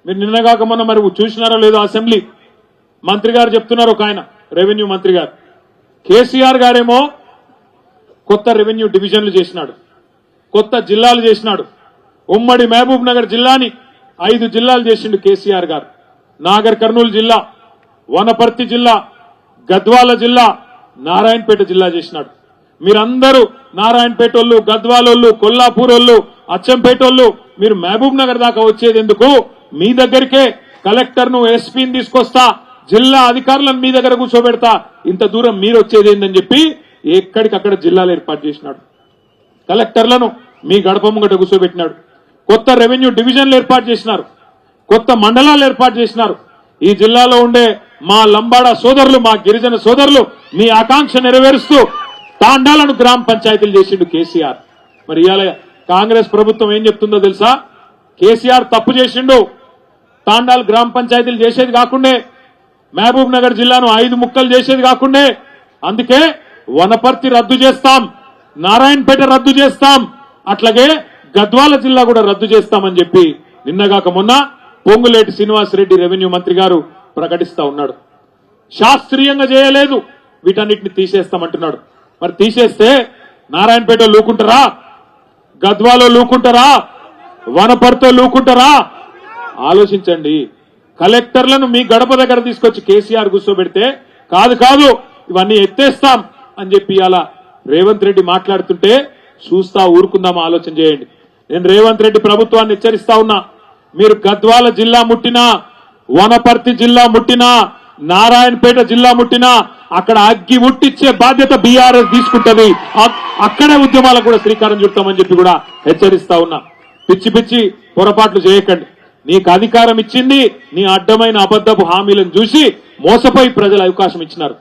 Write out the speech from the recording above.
మీరు నిన్నగాక మొన్న మరి చూసినారో లేదో అసెంబ్లీ మంత్రి గారు చెప్తున్నారు, ఒక ఆయన రెవెన్యూ మంత్రి గారు, కేసీఆర్ గారేమో కొత్త రెవెన్యూ డివిజన్లు చేసినాడు, కొత్త జిల్లాలు చేసినాడు. ఉమ్మడి మహబూబ్ నగర్ జిల్లాని 5 జిల్లాలు చేసిండు కేసీఆర్ గారు. నాగర్ కర్నూలు జిల్లా, వనపర్తి జిల్లా, గద్వాల జిల్లా, నారాయణపేట జిల్లా చేసినాడు. మీరందరూ నారాయణపేట వాళ్ళు, గద్వాలోళ్ళు, కొల్లాపూర్ వాళ్ళు, అచ్చంపేట వాళ్ళు మీరు మహబూబ్ నగర్ దాకా వచ్చేది ఎందుకు? మీ దగ్గరికే కలెక్టర్ను, ఎస్పీని తీసుకొస్తా, జిల్లా అధికారులను మీ దగ్గర కూర్చోబెడతా, ఇంత దూరం మీరు వచ్చేది ఏందని చెప్పి ఎక్కడికక్కడ జిల్లాలు ఏర్పాటు చేసినాడు. కలెక్టర్లను మీ గడప ముంగట కూర్చోబెట్టినాడు. కొత్త రెవెన్యూ డివిజన్లు ఏర్పాటు చేసినారు, కొత్త మండలాలు ఏర్పాటు చేసినారు. ఈ జిల్లాలో ఉండే మా లంబాడా సోదరులు, మా గిరిజన సోదరులు మీ ఆకాంక్ష నెరవేరుస్తూ తాండాలను గ్రామ పంచాయతీలు చేసిండు కేసీఆర్. మరి ఇవాళ కాంగ్రెస్ ప్రభుత్వం ఏం చెప్తుందో తెలుసా? కేసీఆర్ తప్పు చేసిండు, తాండాలు గ్రామ పంచాయతీలు చేసేది కాకుండే, మహబూబ్ నగర్ జిల్లాను 5 ముక్కలు చేసేది కాకుండే, అందుకే వనపర్తి రద్దు చేస్తాం, నారాయణపేట రద్దు చేస్తాం, అట్లాగే గద్వాల జిల్లా కూడా రద్దు చేస్తామని చెప్పి నిన్నగాక మొన్న పొంగులేటి శ్రీనివాసరెడ్డి రెవెన్యూ మంత్రి గారు ప్రకటిస్తా ఉన్నాడు. శాస్త్రీయంగా చేయలేదు, వీటన్నిటిని తీసేస్తామంటున్నాడు. మరి తీసేస్తే నారాయణపేట లూకుంటారా? గద్వాలో లూకుంటారా? వనపర్తితో లూకుంటారా? ఆలోచించండి. కలెక్టర్లను మీ గడప దగ్గర తీసుకొచ్చి కేసీఆర్ కూర్చోబెడితే కాదు కాదు ఇవన్నీ ఎత్తేస్తాం అని చెప్పి అలా రేవంత్ రెడ్డి మాట్లాడుతుంటే చూస్తా ఊరుకుందామా? ఆలోచన చేయండి. నేను రేవంత్ రెడ్డి ప్రభుత్వాన్ని హెచ్చరిస్తా ఉన్నా, మీరు గద్వాల జిల్లా ముట్టినా, వనపర్తి జిల్లా ముట్టినా, నారాయణపేట జిల్లా ముట్టినా అక్కడ అగ్గి ముట్టించే బాధ్యత బీఆర్ఎస్ తీసుకుంటది. అక్కడే ఉద్యమాలకు కూడా శ్రీకారం చుడతామని చెప్పి కూడా హెచ్చరిస్తా ఉన్నా. పిచ్చి పిచ్చి పొరపాట్లు చేయకండి. నీకు అధికారం ఇచ్చింది నీ అడ్డమైన అబద్ధపు హామీలను చూసి మోసపోయి ప్రజలు అవకాశం ఇచ్చినారు.